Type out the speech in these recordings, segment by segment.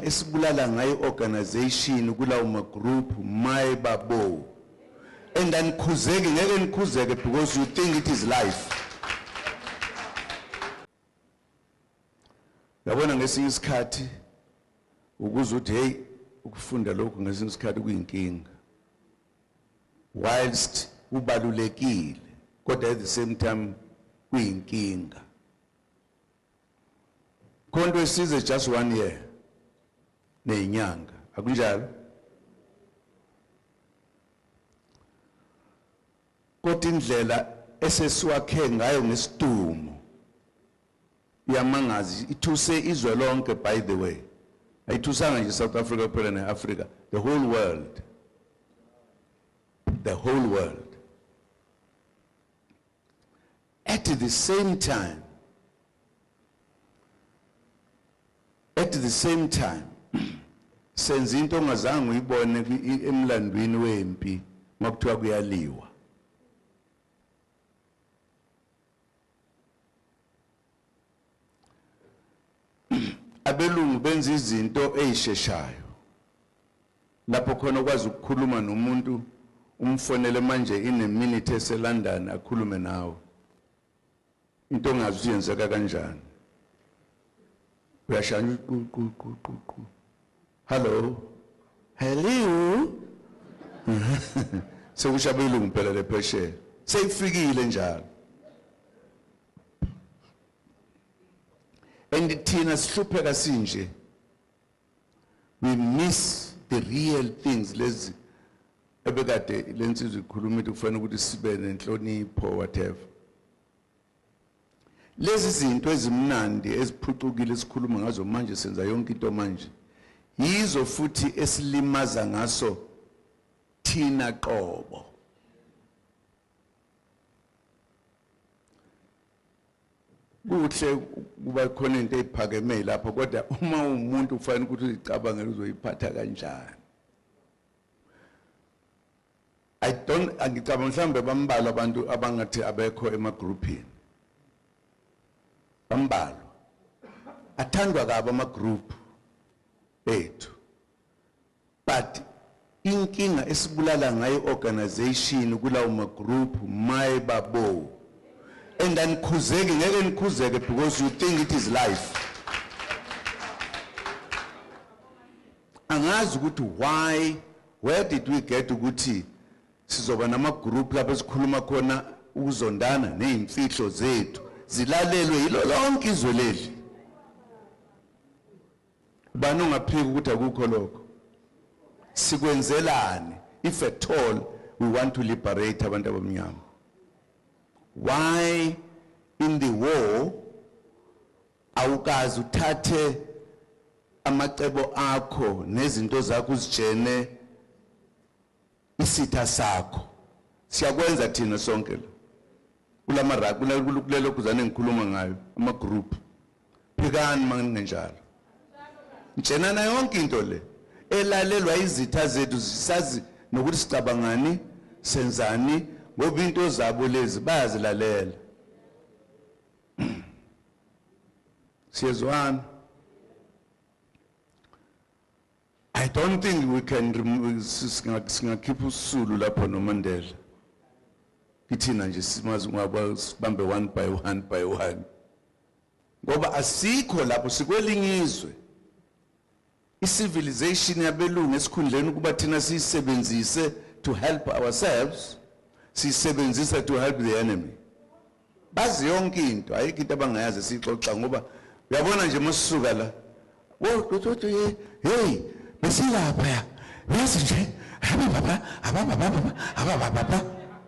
esibulala ngayo organization kulawo ma group my babo. And then khuzeki ngeke nikhuzeke because you think it is life. Yabona ngesinye isikhathi ukuze uthi hey ukufunda lokho ngesinye isikhathi kuyinkinga. Whilst ubalulekile kodwa at the same time kuyinkinga. Konto esize just 1 year nenyanga akunjalo. Kodwa indlela esesiwakhe ngayo ngesidumo yamangazi ithuse izwe lonke. By the way, ayithusanga nje South Africa kuphela neAfrica, the whole world. The whole world. At the same time, senza into ongazange uyibone emlandweni wempi makuthiwa kuyaliwa. Abelungu benza izinto ezisheshayo. Lapho khona ukwazi ukukhuluma nomuntu umfonele manje in a minute eseLondon akhulume nawe. Into ongazi yenzeka kanjani. Uyashaya hello. Hello. Sekushabelungu phela le phesheya. Seyifikile njalo. And thina sihlupheka sinje. We miss the real things. Lezi ebekade lensizwe ikhuluma ukuthi kufanele ukuthi sibe nenhlonipho whatever. Lezi zinto ezimnandi eziphucukile esikhuluma ngazo manje senza yonke into manje. Yizo futhi esilimaza ngaso thina qobo. Kuhle kuba khona into ephakeme lapho kodwa uma umuntu ufanele ukuthi uzicabangele uzoyiphatha kanjani. Angicabanga mhlambe bambala abantu abangathi abekho emagroupini. Bambalo. Athandwa kabi amagroup ethu. But inkinga esibulala ngayo organization kulawo magroup my babo. And then khuzeki ngeke nikhuzeke because you think it is life. Angazi ukuthi why, where did we get ukuthi sizoba nama group lapho esikhuluma khona ukuzondana nezimfihlo zethu zilalelwe yilo lonke izwe leli. Bani ungaphika ukuthi akukho lokho. Sikwenzelani if at all we want to liberate abantu abamnyama? Why in the war awukazi uthathe amacebo akho nezinto zakho uzijene isitha sakho? Siyakwenza thina sonke la kulelo kuzane ngikhuluma ngayo ama group. Phikani mangingenjalo. Njenana yonke into le elalelwa izitha zethu sisazi nokuthi sicabangani senzani ngoba into zabo lezi bayazilalela. Siyezwana. I don't think we can singakhipha usulu lapho noMandela. Kithina nje simazi ngaba sibambe one by one. Ngoba asikho lapho sikwelinye izwe. I-civilization yabelungu esikhundleni ukuba thina siyisebenzise to help ourselves, siyisebenzisa to help the enemy. Bazi yonke into ayikho into abangayazi sixoxa ngoba uyabona nje masisuka la. Hey, besilapha ya. Yazi nje ababa.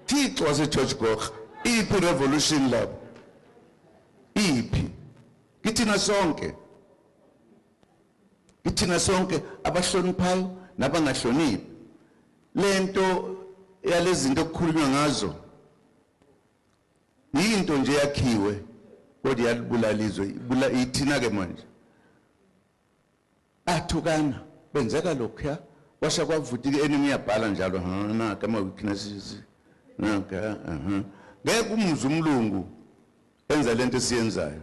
Thixo waseGeorge Gokra. Iphi revolution lapho? Iphi? Kithina sonke. Kithina sonke abahloniphayo nabangahloniphi. Lento yalezi zinto okukhulunywa ngazo into nje yakhiwe kodwa yalibulalizwe ithina ke manje. Athukana benzeka lokho ya washa kwavuti ke enemy yabhala njalo na kama weaknesses naka ngeke umuzwe umlungu enza lento esiyenzayo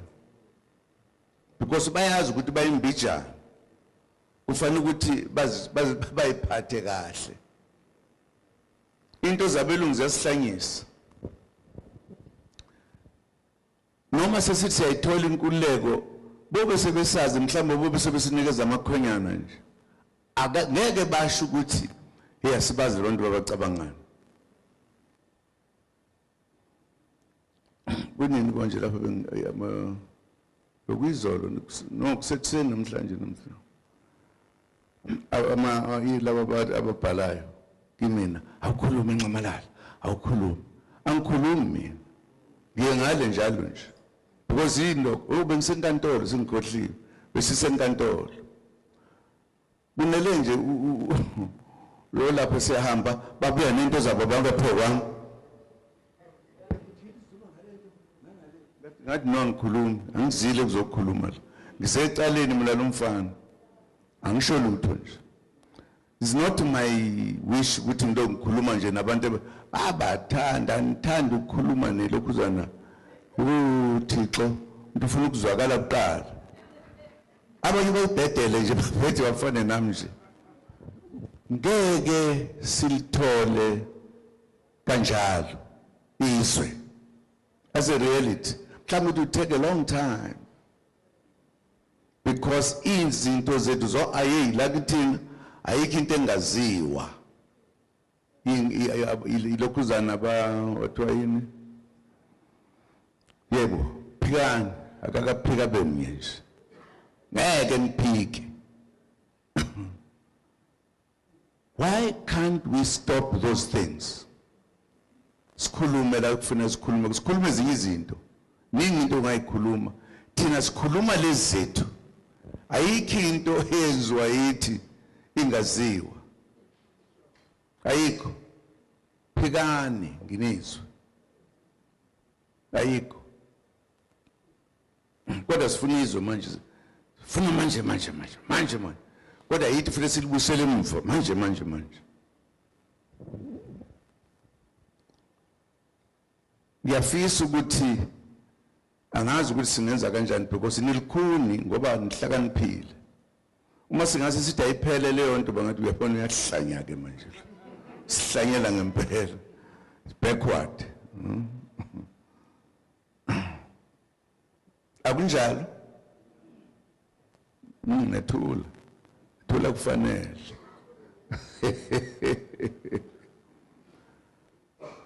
because bayazi ukuthi bayimbijana kufanele ukuthi bayiphathe kahle. Into zabelungu ziyasihlanyisa. Noma sesithi siyayithola inkululeko bobe sebesazi mhlawumbe bobe sebesinikeza amakhonyana nje. Ngeke basho ukuthi hey asibazi lonto babacabangana. Kunini konje lapha lokuyizolo nokusekuseni namhlanje laba ababhalayo kimina awukhuluma encamalala awukhuluma angikhulumi mina ngiye ngale njalo nje because into bengisenkantolo singikhohliwe besisenkantolo kunele nje lo lapho siyahamba babuya nento zabo bangaphokwa ngathi no ngikhuluma angizile kuzokhuluma ngisecaleni mina lo mfana angisho lutho nje. It's not my wish ukuthi ngido ngikhuluma nje nabantu abathanda ngithanda ukukhuluma nelokhuzana uThixo umuntu ufuna ukuzwakala kuqala abanye bayibhedele nje bafethe bafane nami nje ngeke silithole kanjalo iswe as a reality. It will take a long time because izinto zethu zo ayilakithini ayikho into engaziwa ilokhuzana wathiwa yini yebo phikani akakaphika bemnye nje ngeke niphike. Why can't we stop those things? Sikhulume la kufuna sikhulume ezinye izinto ningi into ongayikhuluma thina sikhuluma lezi zethu ayikho into eyenzwa yithi ingaziwa ayikho phikani nginizwe ayikho kodwa sifuna izwe manje sifuna manje kodwa yithi futhi silibusele emva manje ngiyafisa ukuthi angazi ukuthi singenza kanjani because nilikhuni ngoba nihlakaniphile uma singase sithi ayiphele leyo nto bangathi uyabona uyahlanya ke manje sihlanyela ngempela backward akunjalo nethula kufanele.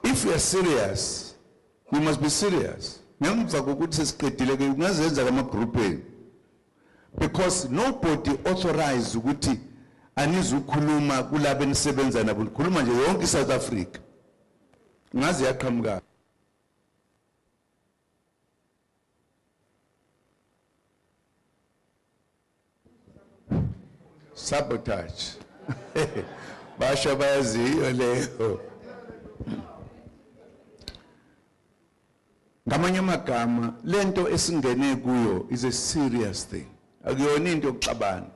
If you are serious you must be serious. Ngemva kokuthi sesiqedile ke ungazenza kama groupeni because nobody authorized ukuthi anizukhuluma kulabo enisebenza nabo khuluma nje yonke iSouth Africa ngazi yaqhamuka sabotage basha bayaziyo leyo. Ngamanye amagama lento esingene kuyo is a serious thing. Akuyona into yokuxabana.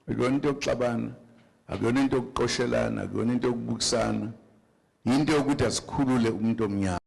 Akuyona into yokuxabana, akuyona into yokuqoshelana, akuyona into yokubukisana. Into yokuthi asikhulule umuntu omnyama.